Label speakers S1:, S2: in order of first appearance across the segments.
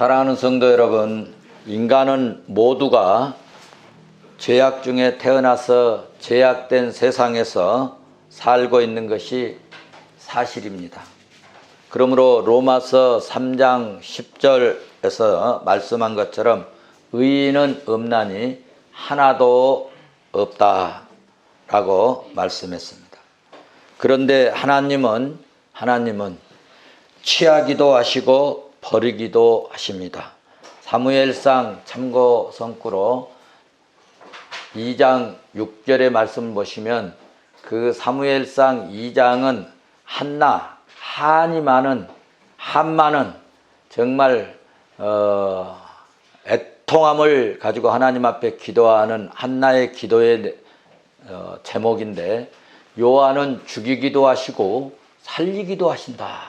S1: 사랑하는 성도 여러분, 인간은 모두가 죄악 중에 태어나서 죄악된 세상에서 살고 있는 것이 사실입니다. 그러므로 로마서 3장 10절에서 말씀한 것처럼 의인은 없나니 하나도 없다라고 말씀했습니다. 그런데 하나님은 취하기도 하시고 버리기도 하십니다. 사무엘상 참고 성구로 2장 6절의 말씀을 보시면 그 사무엘상 2장은 한이 많은 정말 애통함을 가지고 하나님 앞에 기도하는 한나의 기도의 제목인데, 요한은 죽이기도 하시고 살리기도 하신다.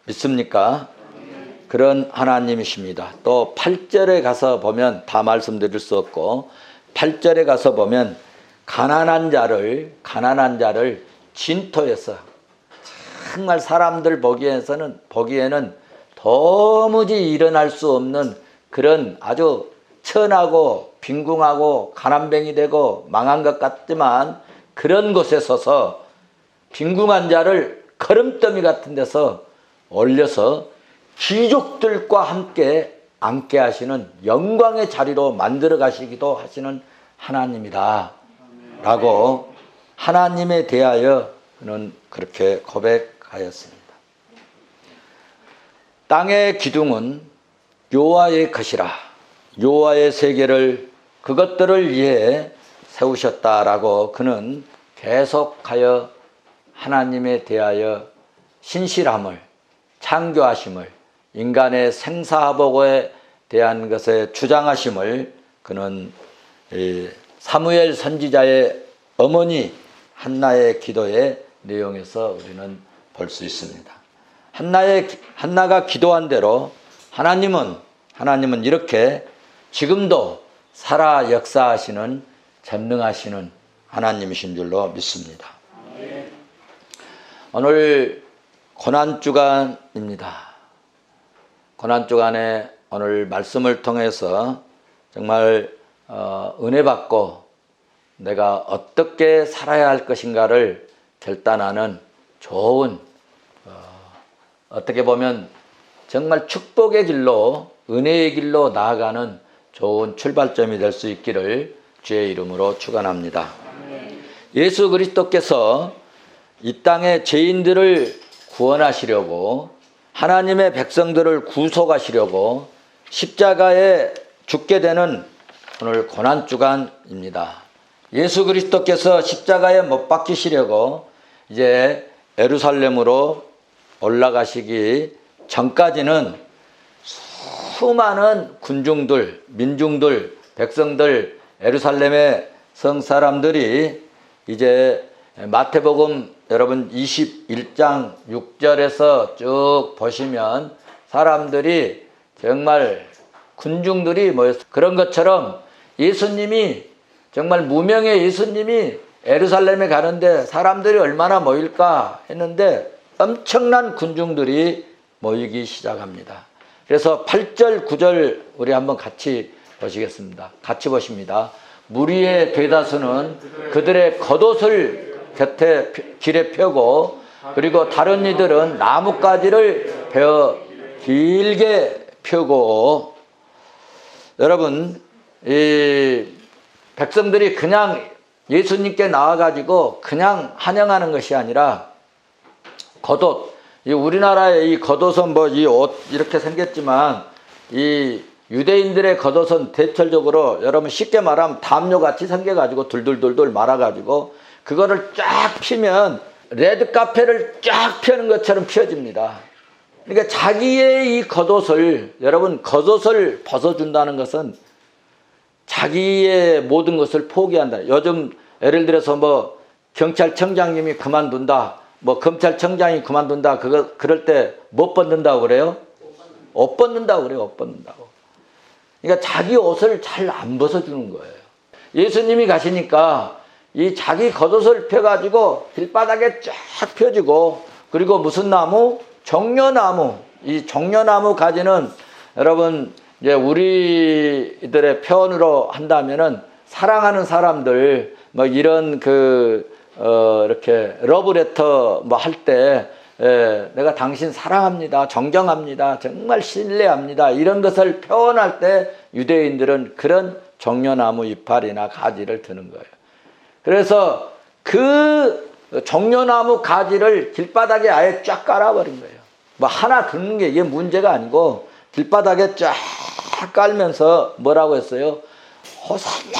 S1: 믿습니까? 그런 하나님이십니다. 또 8절에 가서 보면, 다 말씀드릴 수 없고 8절에 가서 보면 가난한 자를 진토에서, 정말 사람들 보기에는 도무지 일어날 수 없는 그런 아주 천하고 빈궁하고 가난뱅이 되고 망한 것 같지만, 그런 곳에 서서 빈궁한 자를 거름더미 같은 데서 올려서 귀족들과 함께 앉게 하시는 영광의 자리로 만들어 가시기도 하시는 하나님이다 라고 하나님에 대하여 그는 그렇게 고백하였습니다. 땅의 기둥은 여호와의 것이라, 여호와의 세계를 그것들을 위해 세우셨다라고 그는 계속하여 하나님에 대하여 신실함을, 창조하심을, 인간의 생사화복에 대한 것에 주장하심을 그는 사무엘 선지자의 어머니 한나의 기도의 내용에서 우리는 볼 수 있습니다. 한나가 기도한 대로 하나님은 이렇게 지금도 살아 역사하시는 전능하시는 하나님이신 줄로 믿습니다. 오늘 고난주간입니다. 고난주간에 오늘 말씀을 통해서 정말 은혜 받고 내가 어떻게 살아야 할 것인가를 결단하는 좋은, 어떻게 보면 정말 축복의 길로, 은혜의 길로 나아가는 좋은 출발점이 될 수 있기를 주의 이름으로 축원합니다. 예수 그리스도께서 이 땅의 죄인들을 구원하시려고, 하나님의 백성들을 구속하시려고 십자가에 죽게 되는 오늘 고난주간입니다. 예수 그리스도께서 십자가에 못 박히시려고 이제 예루살렘으로 올라가시기 전까지는 수많은 군중들, 민중들, 백성들, 예루살렘의 성사람들이 이제 마태복음 여러분 21장 6절에서 쭉 보시면 사람들이 정말 군중들이 모였어요. 그런 것처럼 예수님이, 정말 무명의 예수님이 예루살렘에 가는데 사람들이 얼마나 모일까 했는데 엄청난 군중들이 모이기 시작합니다. 그래서 8절 9절 우리 한번 같이 보시겠습니다. 같이 보십니다. 무리의 대다수는 그들의 겉옷을 곁에 길에 펴고, 그리고 다른 이들은 나뭇가지를 베어 길게 펴고. 여러분, 이 백성들이 그냥 예수님께 나와가지고 그냥 환영하는 것이 아니라 겉옷, 우리나라의 이 겉옷은 뭐 이 옷 이렇게 생겼지만, 이 유대인들의 겉옷은 대체적으로 여러분 쉽게 말하면 담요같이 생겨가지고 둘둘둘둘 말아가지고 그거를 쫙 피면 레드카펫을 쫙 펴는 것처럼 펴집니다. 그러니까 자기의 이 겉옷을, 여러분 겉옷을 벗어준다는 것은 자기의 모든 것을 포기한다. 요즘 예를 들어서 뭐 경찰청장님이 그만둔다, 뭐 검찰청장이 그만둔다, 그럴 때 못 벗는다고 그래요? 옷 벗는다고 그래요. 옷 벗는다고. 그러니까 자기 옷을 잘 안 벗어주는 거예요. 예수님이 가시니까 이 자기 겉옷을 펴가지고 길바닥에 쫙 펴지고, 그리고 무슨 나무? 종려나무. 이 종려나무 가지는 여러분 이제 우리들의 표현으로 한다면은 사랑하는 사람들 뭐 이런 이렇게 러브레터 뭐 할 때 내가 당신 사랑합니다, 존경합니다, 정말 신뢰합니다 이런 것을 표현할 때 유대인들은 그런 종려나무 이파리나 가지를 드는 거예요. 그래서 그 종려나무 가지를 길바닥에 아예 쫙 깔아버린 거예요. 뭐 하나 드는 게 이게 문제가 아니고 길바닥에 쫙 깔면서 뭐라고 했어요? 호산나,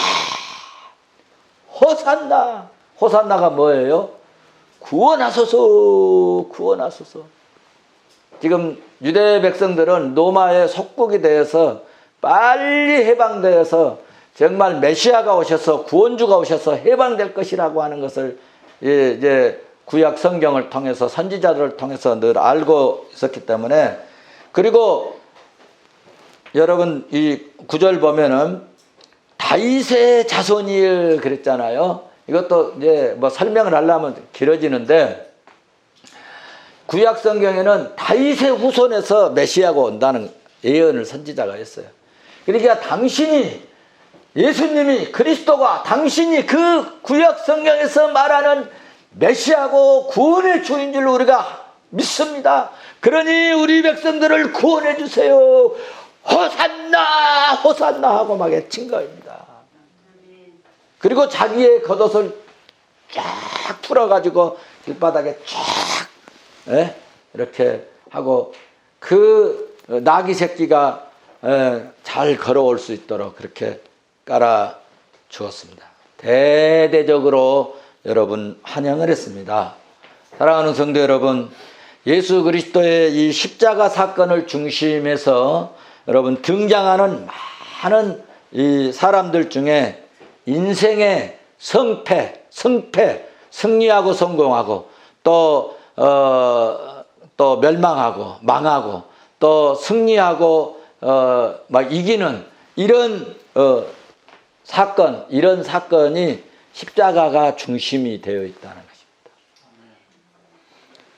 S1: 호산나. 호산나가 뭐예요? 구원하소서, 구원하소서. 지금 유대 백성들은 로마의 속국이 되어서 빨리 해방되어서 정말 메시아가 오셔서 구원주가 오셔서 해방될 것이라고 하는 것을 이제 구약 성경을 통해서 선지자들을 통해서 늘 알고 있었기 때문에, 그리고 여러분 이 구절 보면은 다윗의 자손이 그랬잖아요. 이것도 이제 뭐 설명을 하려면 길어지는데, 구약 성경에는 다윗의 후손에서 메시아가 온다는 예언을 선지자가 했어요. 그러니까 당신이, 예수님이, 그리스도가, 당신이 그 구약 성경에서 말하는 메시아고 구원의 주인 줄 우리가 믿습니다. 그러니 우리 백성들을 구원해 주세요. 호산나, 호산나 하고 막 외친 거입니다. 그리고 자기의 겉옷을 쫙 풀어가지고 길바닥에 쫙 이렇게 하고 그 나귀 새끼가 잘 걸어올 수 있도록 그렇게 깔아 주었습니다. 대대적으로 여러분 환영을 했습니다. 사랑하는 성도 여러분, 예수 그리스도의 이 십자가 사건을 중심에서 여러분 등장하는 많은 이 사람들 중에 인생의 승리하고 성공하고 또 멸망하고 망하고 또 승리하고 막 이기는 이런 이런 사건이 십자가가 중심이 되어 있다는 것입니다.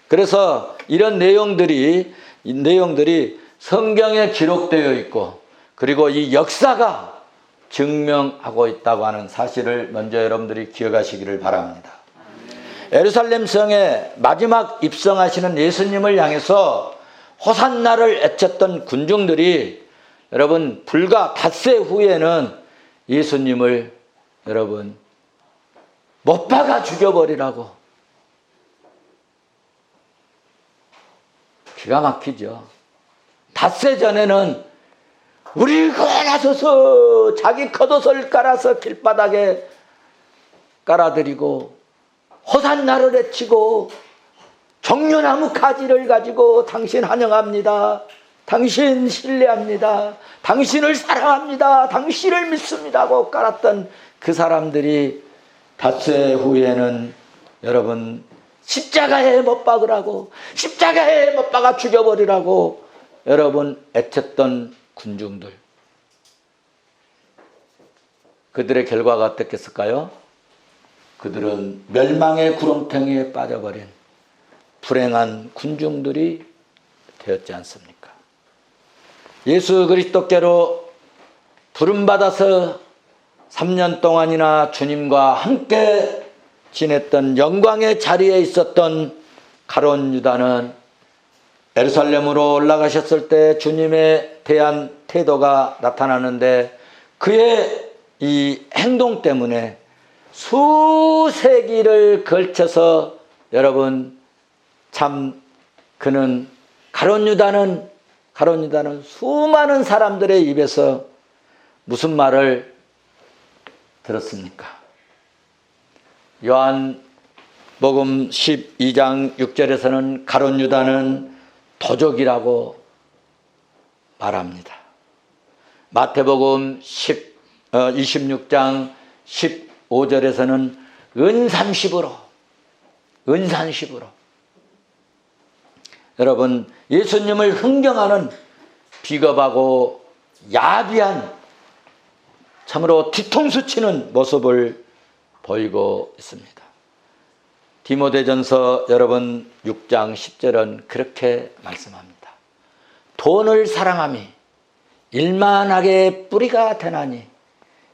S1: 그래서 이런 내용들이 성경에 기록되어 있고, 그리고 이 역사가 증명하고 있다고 하는 사실을 먼저 여러분들이 기억하시기를 바랍니다. 예루살렘 성에 마지막 입성하시는 예수님을 향해서 호산나를 외쳤던 군중들이 여러분 불과 닷새 후에는 예수님을 여러분 못 박아 죽여버리라고. 기가 막히죠. 닷새 전에는 우리 구원하소서 자기 겉옷을 깔아서 길바닥에 깔아드리고 호산나를 외치고 종려나무 가지를 가지고 당신 환영합니다, 당신 신뢰합니다, 당신을 사랑합니다, 당신을 믿습니다 하고 깔았던 그 사람들이 닷새 후에는 여러분 십자가에 못 박으라고, 십자가에 못 박아 죽여버리라고 여러분 애쳤던 군중들, 그들의 결과가 어떻겠을까요? 그들은 멸망의 구렁텅이에 빠져버린 불행한 군중들이 되었지 않습니까? 예수 그리스도께로 부름받아서 3년 동안이나 주님과 함께 지냈던 영광의 자리에 있었던 가룟 유다는 예루살렘으로 올라가셨을 때 주님에 대한 태도가 나타나는데, 그의 이 행동 때문에 수세기를 걸쳐서 여러분 참 그는 가룟 유다는 수많은 사람들의 입에서 무슨 말을 들었습니까? 요한복음 12장 6절에서는 가룟 유다는 도적이라고 말합니다. 마태복음 26장 15절에서는 은산십으로 여러분 예수님을 흥경하는 비겁하고 야비한 참으로 뒤통수 치는 모습을 보이고 있습니다. 디모데전서 여러분 6장 10절은 그렇게 말씀합니다. 돈을 사랑함이 일만하게 뿌리가 되나니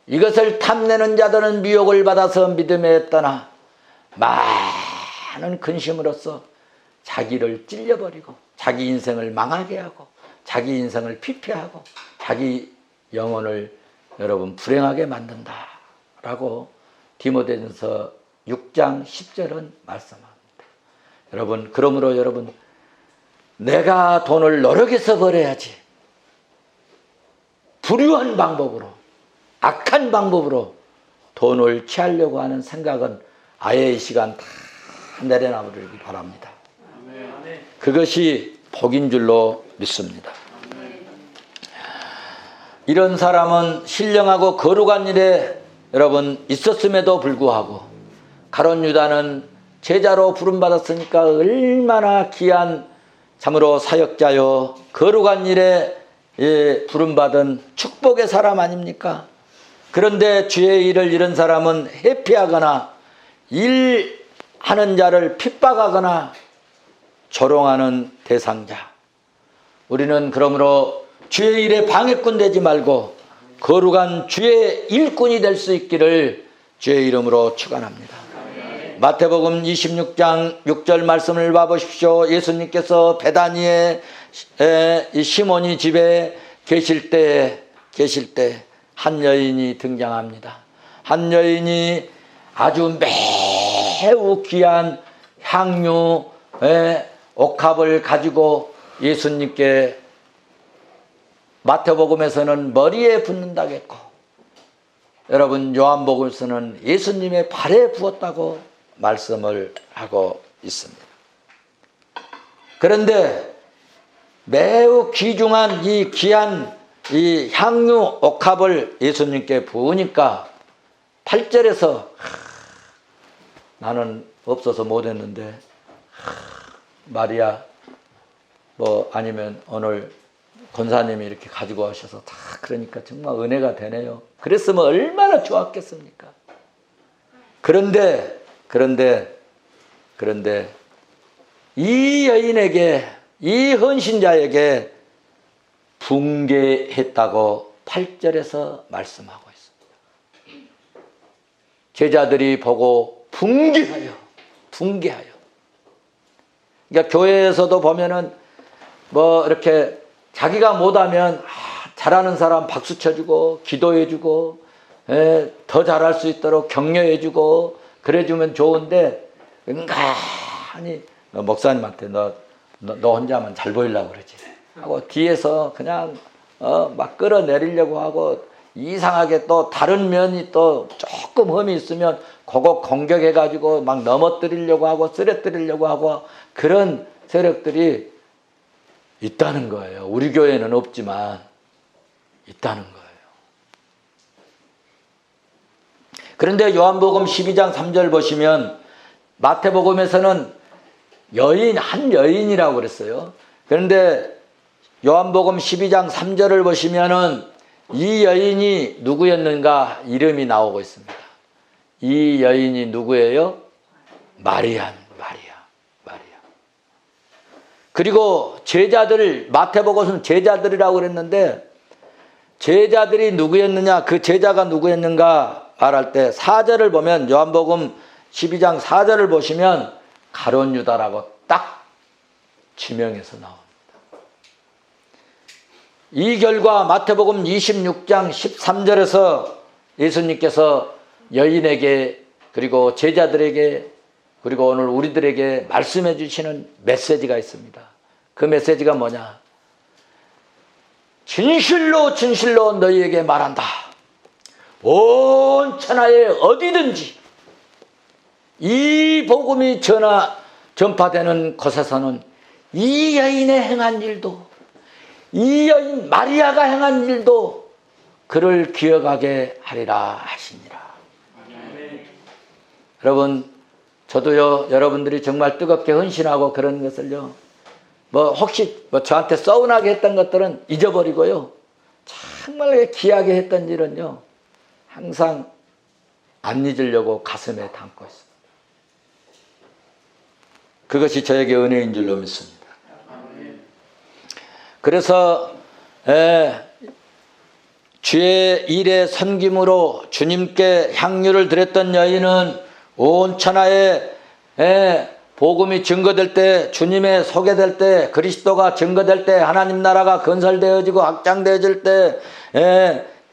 S1: 이것을 탐내는 자들은 미혹을 받아서 믿음에 떠나 많은 근심으로써 자기를 찔려버리고 자기 인생을 망하게 하고 자기 인생을 피폐하고 자기 영혼을 여러분 불행하게 만든다라고 디모데전서 6장 10절은 말씀합니다. 여러분, 그러므로 여러분, 내가 돈을 노력해서 벌어야지 불효한 방법으로, 악한 방법으로 돈을 취하려고 하는 생각은 아예 이 시간 다 내려놔버리기 바랍니다. 그것이 복인 줄로 믿습니다. 이런 사람은 신령하고 거룩한 일에 여러분 있었음에도 불구하고 가룟 유다는 제자로 부름받았으니까 얼마나 귀한 참으로 사역자요 거룩한 일에 부름받은 축복의 사람 아닙니까? 그런데 주의 일을 잃은 사람은 회피하거나 일하는 자를 핍박하거나 조롱하는 대상자. 우리는 그러므로 주의 일에 방해꾼 되지 말고 거룩한 주의 일꾼이 될 수 있기를 주의 이름으로 축원합니다. 마태복음 26장 6절 말씀을 봐보십시오. 예수님께서 베다니에 시몬이 집에 계실 때 한 여인이 등장합니다. 한 여인이 아주 매우 귀한 향유 옥합을 가지고 예수님께 마태복음에서는 머리에 붓는다고 했고 여러분 요한복음에서는 예수님의 발에 부었다고 말씀을 하고 있습니다. 그런데 매우 귀중한 이 귀한 이 향유 옥합을 예수님께 부으니까 8절에서 나는 없어서 못했는데 마리아 뭐 아니면 오늘 권사님이 이렇게 가지고 오셔서 다 그러니까 정말 은혜가 되네요. 그랬으면 얼마나 좋았겠습니까? 그런데 이 여인에게 이 헌신자에게 붕괴했다고 8절에서 말씀하고 있습니다. 제자들이 보고 붕괴하여 그러니까 교회에서도 보면은 뭐 이렇게 자기가 못하면 잘하는 사람 박수 쳐주고 기도해주고 더 잘할 수 있도록 격려해주고 그래주면 좋은데 은근히 목사님한테 너 혼자만 잘 보이려고 그러지 하고 뒤에서 그냥 막 끌어내리려고 하고 이상하게 또 다른 면이 또 조금 흠이 있으면 그거 공격해가지고 막 넘어뜨리려고 하고 쓰러뜨리려고 하고 그런 세력들이 있다는 거예요. 우리 교회는 없지만 있다는 거예요. 그런데 요한복음 12장 3절 보시면 마태복음에서는 한 여인이라고 그랬어요. 그런데 요한복음 12장 3절을 보시면은 이 여인이 누구였는가 이름이 나오고 있습니다. 이 여인이 누구예요? 마리아. 그리고 제자들, 마태복음은 제자들이라고 그랬는데 제자들이 누구였느냐, 그 제자가 누구였는가 말할 때 4절을 보면 요한복음 12장 4절을 보시면 가룟 유다라고 딱 지명해서 나옵니다. 이 결과 마태복음 26장 13절에서 예수님께서 여인에게 그리고 제자들에게 그리고 오늘 우리들에게 말씀해 주시는 메시지가 있습니다. 그 메시지가 뭐냐? 진실로 너희에게 말한다. 온 천하에 어디든지 이 복음이 전파되는 곳에서는 이 여인의 행한 일도 이 여인 마리아가 행한 일도 그를 기억하게 하리라 하시니라. 여러분 저도요 여러분들이 정말 뜨겁게 헌신하고 그런 것을요 혹시 저한테 서운하게 했던 것들은 잊어버리고요 정말 귀하게 했던 일은요 항상 안 잊으려고 가슴에 담고 있습니다. 그것이 저에게 은혜인 줄로 믿습니다. 그래서 주의 일에 섬김으로 주님께 향유를 드렸던 여인은 온 천하에 복음이 증거될 때, 주님의 소개될 때, 그리스도가 증거될 때, 하나님 나라가 건설되어지고 확장되어질 때,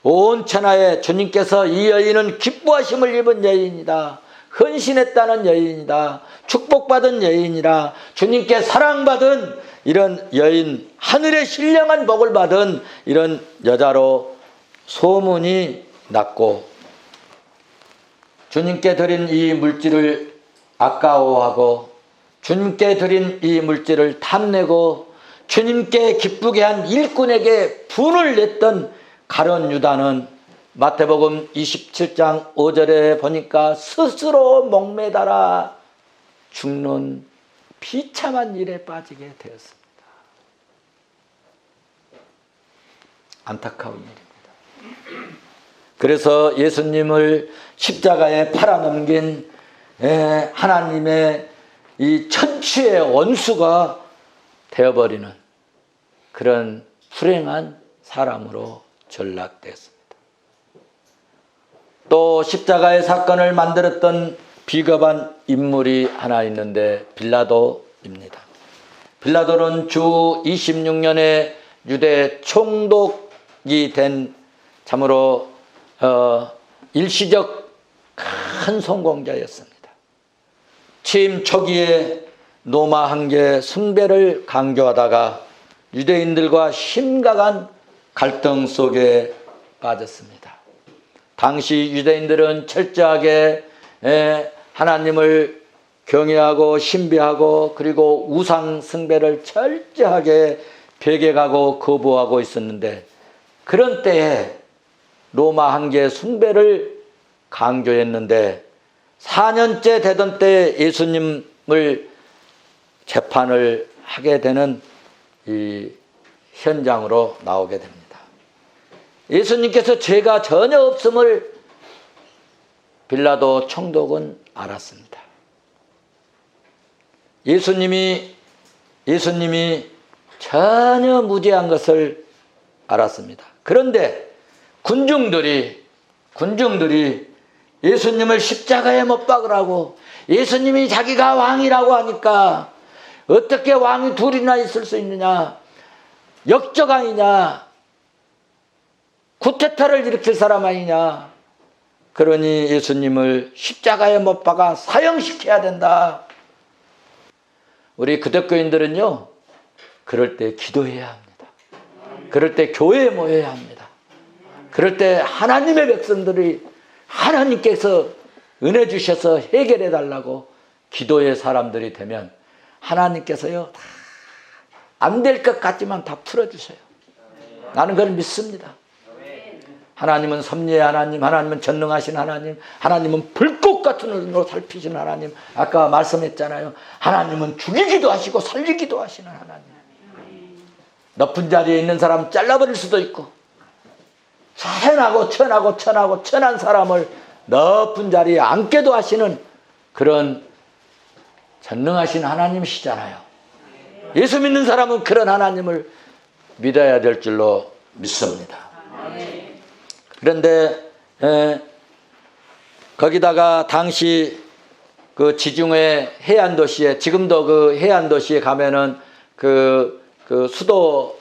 S1: 온 천하에 주님께서 이 여인은 기뻐하심을 입은 여인이다, 헌신했다는 여인이다, 축복받은 여인이라, 주님께 사랑받은 이런 여인, 하늘의 신령한 복을 받은 이런 여자로 소문이 났고, 주님께 드린 이 물질을 아까워하고 주님께 드린 이 물질을 탐내고 주님께 기쁘게 한 일꾼에게 분을 냈던 가룟 유다는 마태복음 27장 5절에 보니까 스스로 목매달아 죽는 비참한 일에 빠지게 되었습니다. 안타까운 일입니다. 그래서 예수님을 십자가에 팔아넘긴 하나님의 이 천추의 원수가 되어버리는 그런 불행한 사람으로 전락되었습니다. 또 십자가의 사건을 만들었던 비겁한 인물이 하나 있는데 빌라도입니다. 빌라도는 주 26년에 유대 총독이 된 참으로 일시적 큰 성공자였습니다. 취임 초기에 로마 황제 숭배를 강조하다가 유대인들과 심각한 갈등 속에 빠졌습니다. 당시 유대인들은 철저하게 하나님을 경외하고 신비하고 그리고 우상 숭배를 철저하게 배격하고 거부하고 있었는데, 그런 때에 로마 황제 숭배를 강조했는데 4년째 되던 때 예수님을 재판을 하게 되는 이 현장으로 나오게 됩니다. 예수님께서 죄가 전혀 없음을 빌라도 총독은 알았습니다. 예수님이 전혀 무죄한 것을 알았습니다. 그런데 군중들이 예수님을 십자가에 못 박으라고, 예수님이 자기가 왕이라고 하니까 어떻게 왕이 둘이나 있을 수 있느냐, 역적 아니냐, 쿠데타를 일으킬 사람 아니냐, 그러니 예수님을 십자가에 못 박아 사형시켜야 된다. 우리 기독교인들은요, 그럴 때 기도해야 합니다. 그럴 때 교회에 모여야 합니다. 그럴 때 하나님의 백성들이 하나님께서 은혜 주셔서 해결해 달라고 기도의 사람들이 되면 하나님께서요, 안 될 것 같지만 다 풀어주세요. 나는 그걸 믿습니다. 하나님은 섭리의 하나님, 하나님은 전능하신 하나님, 하나님은 불꽃 같은 눈으로 살피시는 하나님. 아까 말씀했잖아요. 하나님은 죽이기도 하시고 살리기도 하시는 하나님. 높은 자리에 있는 사람 잘라버릴 수도 있고, 천한 사람을 높은 자리에 앉게도 하시는 그런 전능하신 하나님이시잖아요. 예수 믿는 사람은 그런 하나님을 믿어야 될 줄로 믿습니다. 그런데 거기다가 당시 그 지중해 해안 도시에, 지금도 그 해안 도시에 가면은 그 수도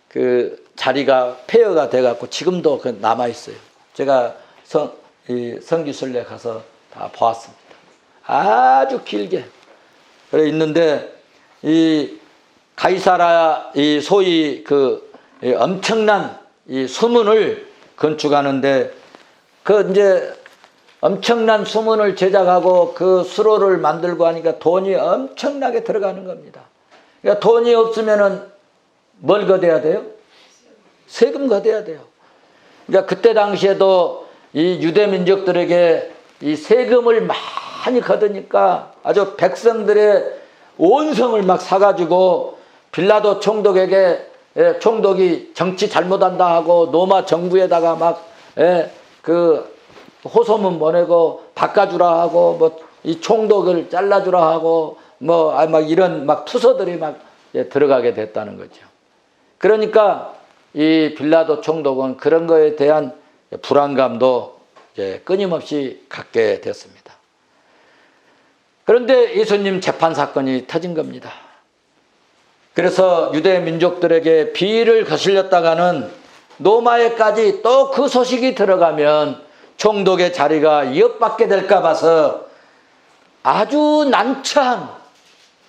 S1: 그 자리가 폐허가 돼갖고 지금도 그 남아 있어요. 제가 성기순례 가서 다 보았습니다. 아주 길게 그래 있는데, 이 가이사라 이 소위 그 엄청난 이 수문을 건축하는데, 그 이제 엄청난 수문을 제작하고 그 수로를 만들고 하니까 돈이 엄청나게 들어가는 겁니다. 그러니까 돈이 없으면은 뭘 거둬야 돼요? 세금 거둬야 돼요. 그러니까 그때 당시에도 이 유대 민족들에게 이 세금을 많이 거두니까 아주 백성들의 온 성을 막 사가지고 빌라도 총독에게, 총독이 정치 잘못한다 하고 로마 정부에다가 막 그 호소문 보내고 바꿔주라 하고, 뭐 이 총독을 잘라주라 하고, 뭐 막 이런 막 투서들이 막 들어가게 됐다는 거죠. 그러니까 이 빌라도 총독은 그런 거에 대한 불안감도 이제 끊임없이 갖게 됐습니다. 그런데 예수님 재판 사건이 터진 겁니다. 그래서 유대 민족들에게 비위를 거슬렸다가는 로마에까지 또 그 소식이 들어가면 총독의 자리가 위협받게 될까 봐서 아주 난처한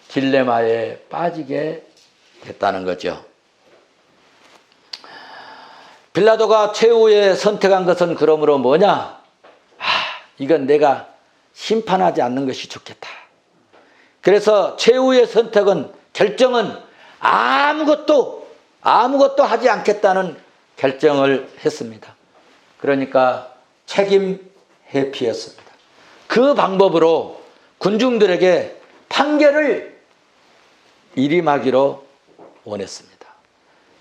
S1: 딜레마에 빠지게 됐다는 거죠. 빌라도가 최후에 선택한 것은 그러므로 뭐냐? 이건 내가 심판하지 않는 것이 좋겠다. 그래서 최후의 선택은, 결정은 아무것도 하지 않겠다는 결정을 했습니다. 그러니까 책임 회피였습니다. 그 방법으로 군중들에게 판결을 이임하기로 원했습니다.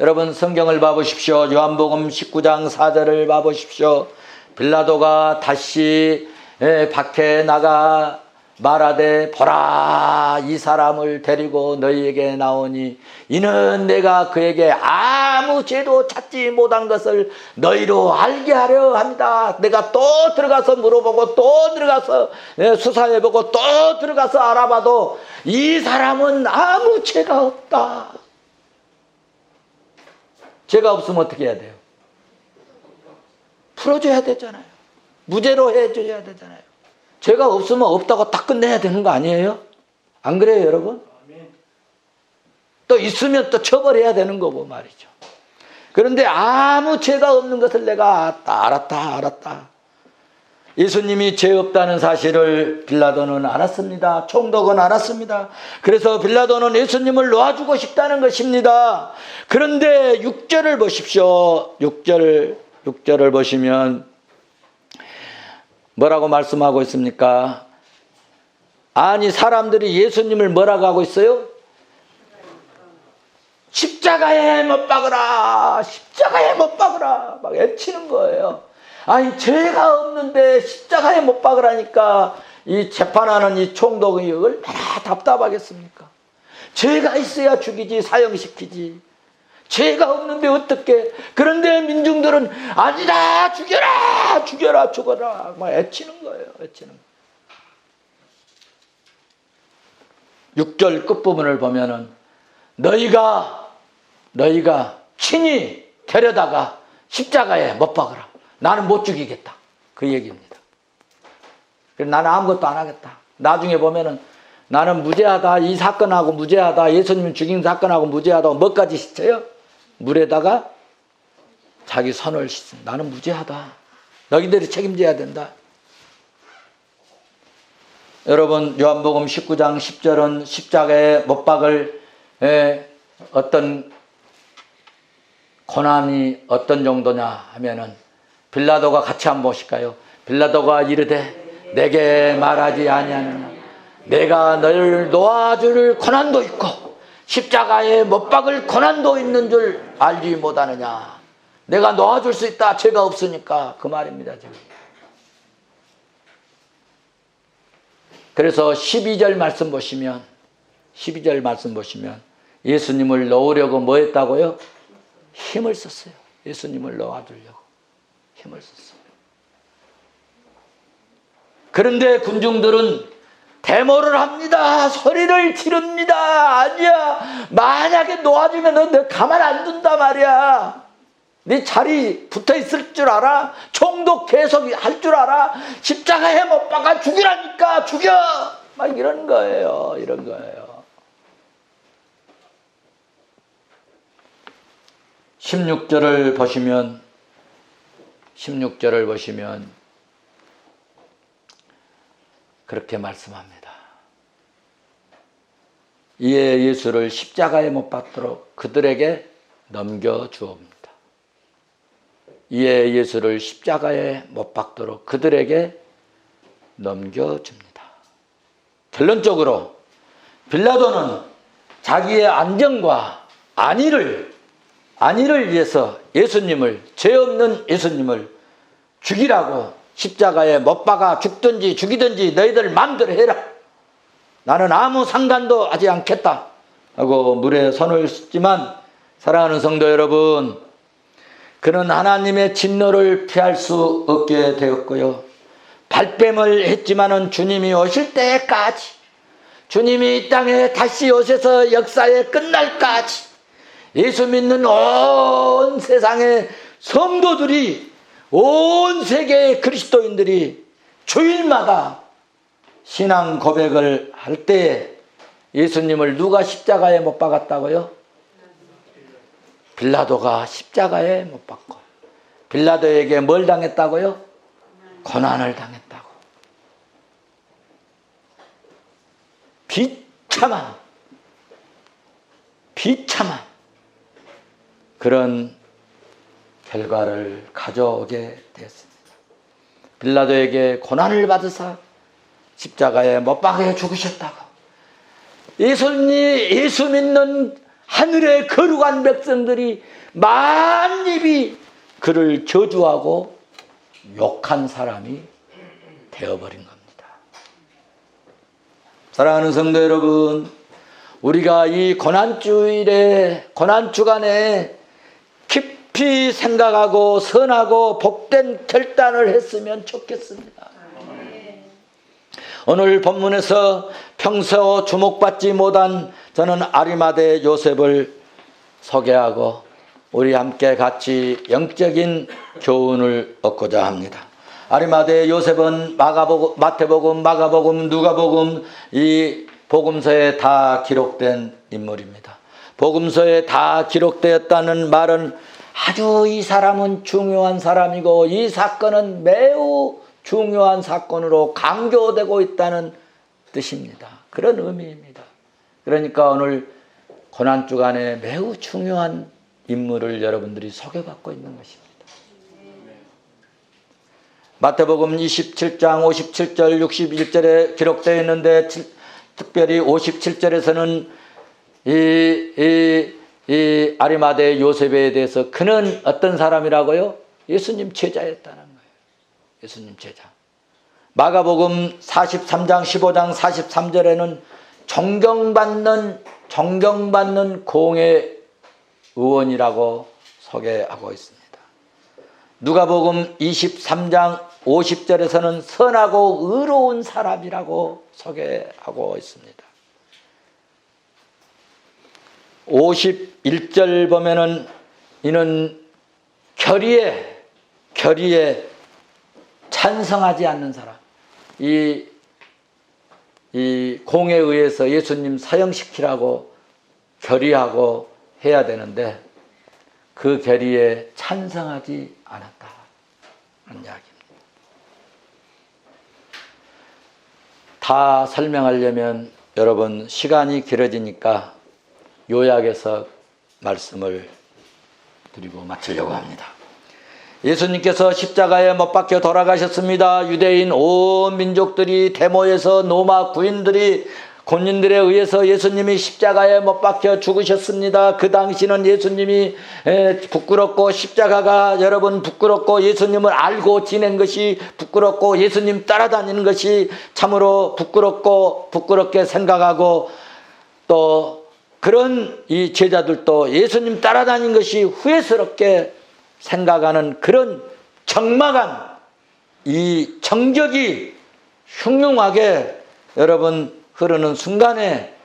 S1: 여러분 성경을 봐보십시오. 요한복음 19장 4절을 봐보십시오. 빌라도가 다시 밖에 나가 말하되 보라, 이 사람을 데리고 너희에게 나오니 이는 내가 그에게 아무 죄도 찾지 못한 것을 너희로 알게 하려 합니다. 내가 또 들어가서 물어보고 또 들어가서 수사해보고 또 들어가서 알아봐도 이 사람은 아무 죄가 없다. 죄가 없으면 어떻게 해야 돼요? 풀어줘야 되잖아요. 무죄로 해줘야 되잖아요. 죄가 없으면 없다고 딱 끝내야 되는 거 아니에요? 안 그래요, 여러분? 또 있으면 또 처벌해야 되는 거고 말이죠. 그런데 아무 죄가 없는 것을 내가 알았다. 예수님이 죄 없다는 사실을 빌라도는 알았습니다. 총독은 알았습니다. 그래서 빌라도는 예수님을 놓아주고 싶다는 것입니다. 그런데 6절을 보십시오. 6절을 보시면 뭐라고 말씀하고 있습니까? 아니, 사람들이 예수님을 뭐라고 하고 있어요? 십자가에 못 박으라, 십자가에 못 박으라 막 애치는 거예요. 아니, 죄가 없는데 십자가에 못 박으라니까 이 재판하는 이 총독이 얼마나 답답하겠습니까? 죄가 있어야 죽이지, 사형시키지. 죄가 없는데 어떻게? 그런데 민중들은 아니다, 죽여라 막 애치는 거예요. 애치는 거예요. 6절 끝부분을 보면은 너희가 친히 데려다가 십자가에 못 박으라. 나는 못 죽이겠다. 그 얘기입니다. 그래서 나는 아무것도 안 하겠다. 나중에 보면은 나는 무죄하다. 이 사건하고 무죄하다. 예수님 죽인 사건하고 무죄하다. 뭐까지 시쳐요? 물에다가 자기 손을 씻습니다. 나는 무죄하다. 너희들이 책임져야 된다. 여러분 요한복음 19장 10절은 십자가에 못 박을 어떤 고난이 어떤 정도냐 하면은 빌라도가 같이 한번 보실까요? 빌라도가 이르되 내게 말하지 아니하느냐 내가 너를 놓아줄 고난도 있고 십자가에 못 박을 고난도 있는 줄 알지 못하느냐. 내가 놓아줄 수 있다. 죄가 없으니까. 그 말입니다. 지금. 그래서 12절 말씀 보시면 예수님을 놓으려고 뭐 했다고요? 힘을 썼어요. 예수님을 놓아주려고 힘을 썼어요. 그런데 군중들은 데모를 합니다. 소리를 지릅니다. 아니야. 만약에 놓아주면 너 가만 안 둔다 말이야. 네 자리 붙어 있을 줄 알아? 총독 계속 할 줄 알아? 십자가에 못 박아 죽이라니까 죽여! 막 이런 거예요. 이런 거예요. 16절을 보시면 그렇게 말씀합니다. 이에 예수를 십자가에 못 박도록 그들에게 넘겨주옵니다. 이에 예수를 십자가에 못 박도록 그들에게 넘겨줍니다. 결론적으로 빌라도는 자기의 안정과 안위를 위해서 죄 없는 예수님을 죽이라고 십자가에 못 박아 죽든지 죽이든지 너희들 마음대로 해라. 나는 아무 상관도 하지 않겠다 하고 물에 손을 씻지만 사랑하는 성도 여러분, 그는 하나님의 진노를 피할 수 없게 되었고요. 발뺌을 했지만은 주님이 오실 때까지, 주님이 이 땅에 다시 오셔서 역사의 끝날까지 예수 믿는 온 세상의 성도들이, 온 세계의 그리스도인들이 주일마다 신앙 고백을 할 때에 예수님을 누가 십자가에 못 박았다고요? 빌라도가 십자가에 못 박고, 빌라도에게 뭘 당했다고요? 고난을 당했다고. 비참한 그런 결과를 가져오게 되었습니다. 빌라도에게 고난을 받으사 십자가에 못 박아 죽으셨다고. 예수 믿는 하늘의 거룩한 백성들이 만입이 그를 저주하고 욕한 사람이 되어버린 겁니다. 사랑하는 성도 여러분, 우리가 이 고난주일에, 고난주간에 깊이 생각하고 선하고 복된 결단을 했으면 좋겠습니다. 오늘 본문에서 평소 주목받지 못한 저는 아리마대 요셉을 소개하고 우리 함께 같이 영적인 교훈을 얻고자 합니다. 아리마대 요셉은 마태복음, 마가복음, 누가복음 이 복음서에 다 기록된 인물입니다. 복음서에 다 기록되었다는 말은 아주 이 사람은 중요한 사람이고 이 사건은 매우 중요한 사건으로 강조되고 있다는 뜻입니다. 그런 의미입니다. 그러니까 오늘 고난주간에 매우 중요한 인물을 여러분들이 소개받고 있는 것입니다. 마태복음 27장 57절 61절에 기록되어 있는데 특별히 57절에서는 이 아리마대 요셉에 대해서 그는 어떤 사람이라고요? 예수님 제자였다는 거예요. 예수님 제자. 마가복음 43장 15장 43절에는 존경받는 공회 의원이라고 소개하고 있습니다. 누가복음 23장 50절에서는 선하고 의로운 사람이라고 소개하고 있습니다. 51절 보면은 이는 결의에 찬성하지 않는 사람, 이 공에 의해서 예수님 사형시키라고 결의하고 해야 되는데 그 결의에 찬성하지 않았다 하는 이야기입니다. 다 설명하려면 여러분 시간이 길어지니까 요약해서 말씀을 드리고 마치려고 합니다. 예수님께서 십자가에 못 박혀 돌아가셨습니다. 유대인 온 민족들이 대모여서 로마 군인들에 의해서 예수님이 십자가에 못 박혀 죽으셨습니다. 그 당시는 예수님이 부끄럽고 십자가가 여러분 부끄럽고 예수님을 알고 지낸 것이 부끄럽고 예수님 따라다니는 것이 참으로 부끄럽게 생각하고 또 그런 이 제자들도 예수님 따라다닌 것이 후회스럽게 생각하는 그런 적막한 이 정적이 흉흉하게 여러분 흐르는 순간에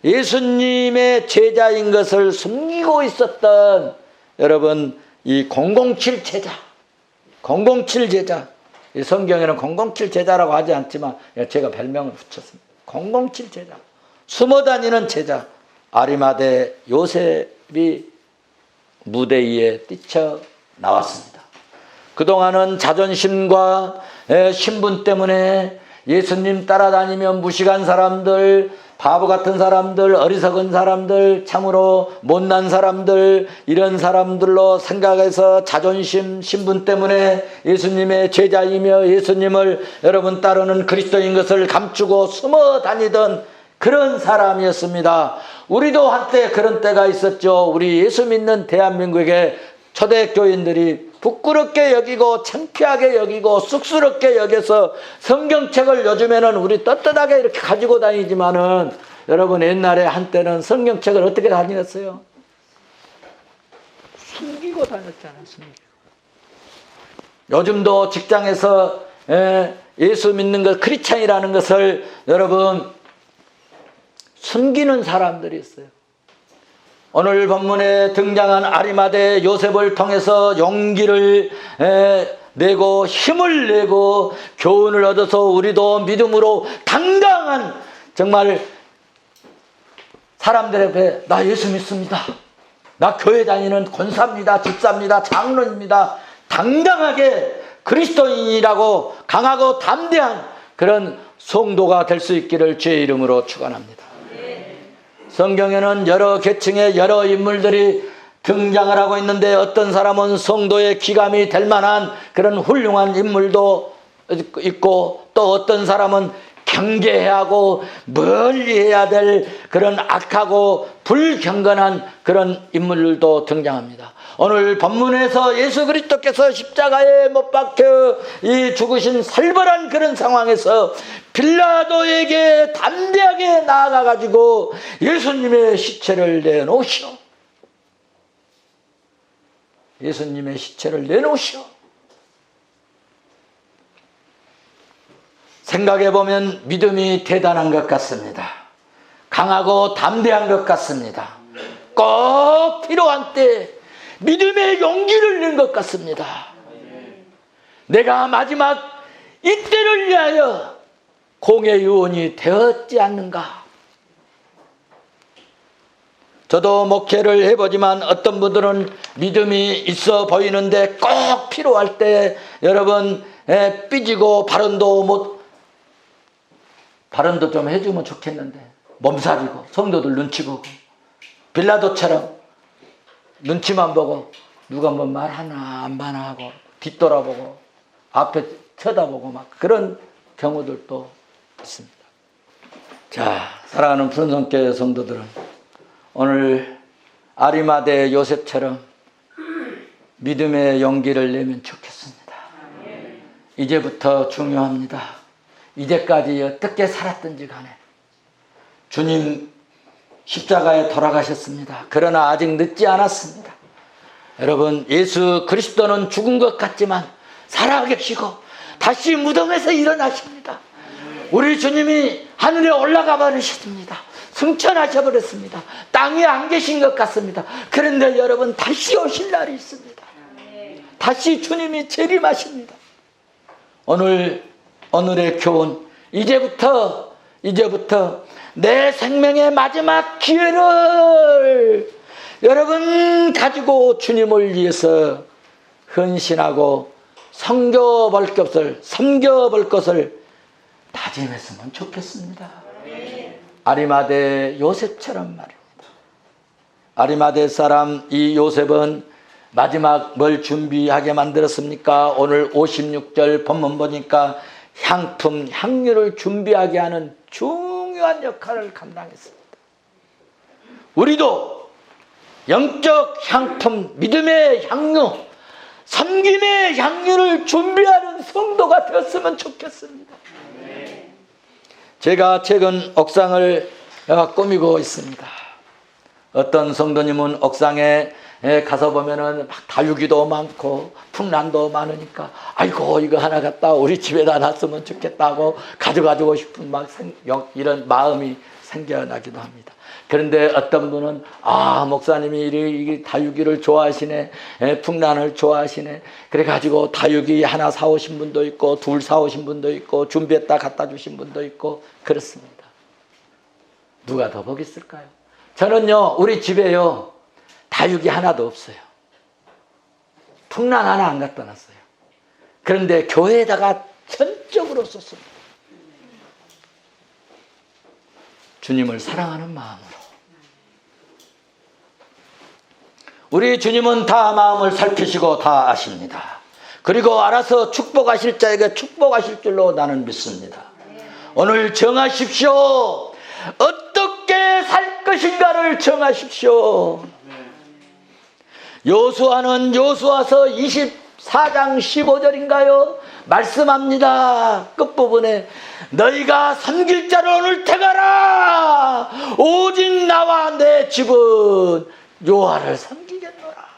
S1: 예수님의 제자인 것을 숨기고 있었던 여러분 이 007 제자, 이 성경에는 007 제자라고 하지 않지만 제가 별명을 붙였습니다. 007 제자, 숨어다니는 제자 아리마대 요셉이 무대 위에 뛰쳐 나왔습니다. 그동안은 자존심과 신분 때문에 예수님 따라다니며 무식한 사람들, 바보 같은 사람들, 어리석은 사람들, 참으로 못난 사람들, 이런 사람들로 생각해서 자존심, 신분 때문에 예수님의 제자이며 예수님을 여러분 따르는 그리스도인 것을 감추고 숨어 다니던 그런 사람이었습니다. 우리도 한때 그런 때가 있었죠. 우리 예수 믿는 대한민국의 초대교인들이 부끄럽게 여기고 창피하게 여기고 쑥스럽게 여겨서 성경책을 요즘에는 우리 떳떳하게 이렇게 가지고 다니지만은 여러분 옛날에 한때는 성경책을 어떻게 다녔어요? 숨기고 다녔잖아요. 숨기고. 요즘도 직장에서 예수 믿는 것, 크리스찬이라는 것을 여러분 숨기는 사람들이 있어요. 오늘 본문에 등장한 아리마대 요셉을 통해서 용기를 내고 힘을 내고 교훈을 얻어서 우리도 믿음으로 당당한 정말 사람들 앞에 나 예수 믿습니다. 나 교회 다니는 권사입니다. 집사입니다. 장로입니다. 당당하게 그리스도인이라고 강하고 담대한 그런 성도가 될 수 있기를 주의 이름으로 축원합니다. 성경에는 여러 계층의 여러 인물들이 등장을 하고 있는데 어떤 사람은 성도의 귀감이 될 만한 그런 훌륭한 인물도 있고 또 어떤 사람은 경계해야 하고 멀리해야 될 그런 악하고 불경건한 그런 인물들도 등장합니다. 오늘 본문에서 예수 그리스도께서 십자가에 못 박혀 이 죽으신 살벌한 그런 상황에서 빌라도에게 담대하게 나아가가지고 예수님의 시체를 내놓으시오. 예수님의 시체를 내놓으시오. 생각해보면 믿음이 대단한 것 같습니다. 강하고 담대한 것 같습니다. 꼭 필요한 때 믿음의 용기를 낸 것 같습니다. 내가 마지막 이때를 위하여 공의 유언이 되었지 않는가. 저도 목회를 해보지만 어떤 분들은 믿음이 있어 보이는데 꼭 필요할 때 여러분 삐지고 발언도 좀 해주면 좋겠는데 몸살이고 성도들 눈치 보고 빌라도처럼 눈치만 보고 누가 뭐 말하나 안 하나 하고 뒤돌아보고 앞에 쳐다보고 막 그런 경우들도 있습니다. 자, 사랑하는 푸른성교회 성도들은 오늘 아리마대 요셉처럼 믿음의 용기를 내면 좋겠습니다. 이제부터 중요합니다. 이제까지 어떻게 살았든지 간에 주님 십자가에 돌아가셨습니다. 그러나 아직 늦지 않았습니다. 여러분, 예수 그리스도는 죽은 것 같지만 살아계시고 다시 무덤에서 일어나십니다. 우리 주님이 하늘에 올라가 버리셨습니다. 승천하셔 버렸습니다. 땅에 안 계신 것 같습니다. 그런데 여러분 다시 오실 날이 있습니다. 다시 주님이 재림하십니다. 오늘의 교훈, 이제부터 내 생명의 마지막 기회를 여러분 가지고 주님을 위해서 헌신하고 섬겨볼 것을 다짐했으면 좋겠습니다. 아리마대 요셉처럼 말입니다. 아리마대 사람 이 요셉은 마지막 뭘 준비하게 만들었습니까? 오늘 56절 본문 보니까 향유를 준비하게 하는 중요한 역할을 감당했습니다. 우리도 영적 향품, 믿음의 향유, 섬김의 향유를 준비하는 성도가 되었으면 좋겠습니다. 제가 최근 옥상을 꾸미고 있습니다. 어떤 성도님은 옥상에 가서 보면은 막 다육이도 많고 풍란도 많으니까 아이고 이거 하나 갖다 우리 집에다 놨으면 좋겠다고 가져가지고 싶은 이런 마음이 생겨나기도 합니다. 그런데 어떤 분은 목사님이 이 다육이를 좋아하시네, 풍란을 좋아하시네, 그래가지고 다육이 하나 사오신 분도 있고 둘 사오신 분도 있고 준비했다 갖다 주신 분도 있고 그렇습니다. 누가 더 보겠을까요? 저는요 우리 집에요 다육이 하나도 없어요. 풍란 하나 안 갖다 놨어요. 그런데 교회에다가 전적으로 썼습니다. 주님을 사랑하는 마음으로. 우리 주님은 다 마음을 살피시고 다 아십니다. 그리고 알아서 축복하실 자에게 축복하실 줄로 나는 믿습니다. 오늘 정하십시오. 어떻게 살 것인가를 정하십시오. 요수아는 요수아서 24장 15절인가요? 말씀합니다. 끝부분에 너희가 섬길 자를 오늘 택하라. 오직 나와 내 집은 여호와를 섬기겠노라.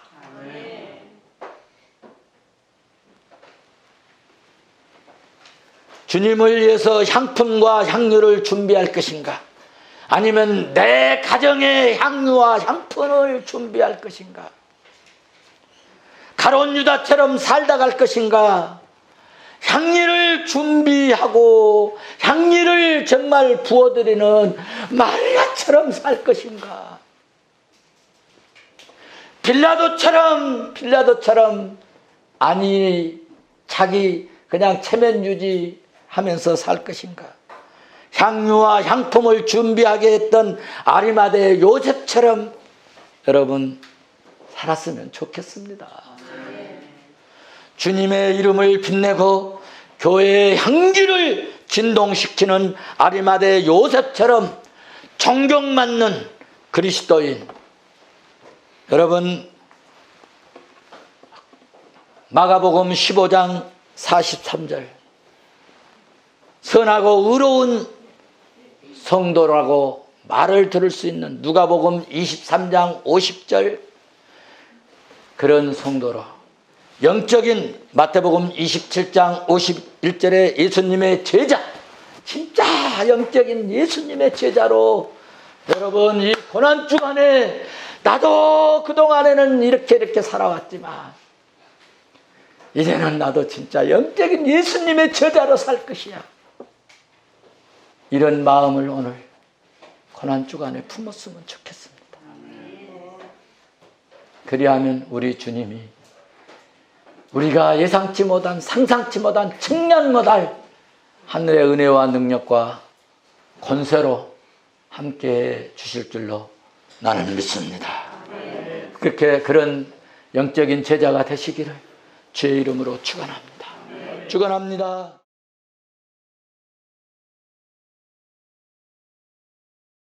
S1: 주님을 위해서 향품과 향료를 준비할 것인가? 아니면 내 가정에 향유와 향품을 준비할 것인가? 가룟 유다처럼 살다 갈 것인가? 향리를 준비하고 향리를 정말 부어드리는 마리아처럼 살 것인가? 빌라도처럼 아니 자기 그냥 체면 유지하면서 살 것인가? 향유와 향품을 준비하게 했던 아리마대 요셉처럼 여러분 살았으면 좋겠습니다. 주님의 이름을 빛내고 교회의 향기를 진동시키는 아리마대 요셉처럼 존경받는 그리스도인. 여러분 마가복음 15장 43절 선하고 의로운 성도라고 말을 들을 수 있는 누가복음 23장 50절 그런 성도로 영적인 마태복음 27장 51절에 예수님의 제자 진짜 영적인 예수님의 제자로 여러분 이 고난주간에 나도 그동안에는 이렇게 살아왔지만 이제는 나도 진짜 영적인 예수님의 제자로 살 것이야. 이런 마음을 오늘 고난주간에 품었으면 좋겠습니다. 그리하면 우리 주님이 우리가 예상치 못한 상상치 못한 측량 못할 하늘의 은혜와 능력과 권세로 함께해 주실 줄로 나는 믿습니다. 그렇게 그런 영적인 제자가 되시기를 주의 이름으로 축원합니다. 축원합니다.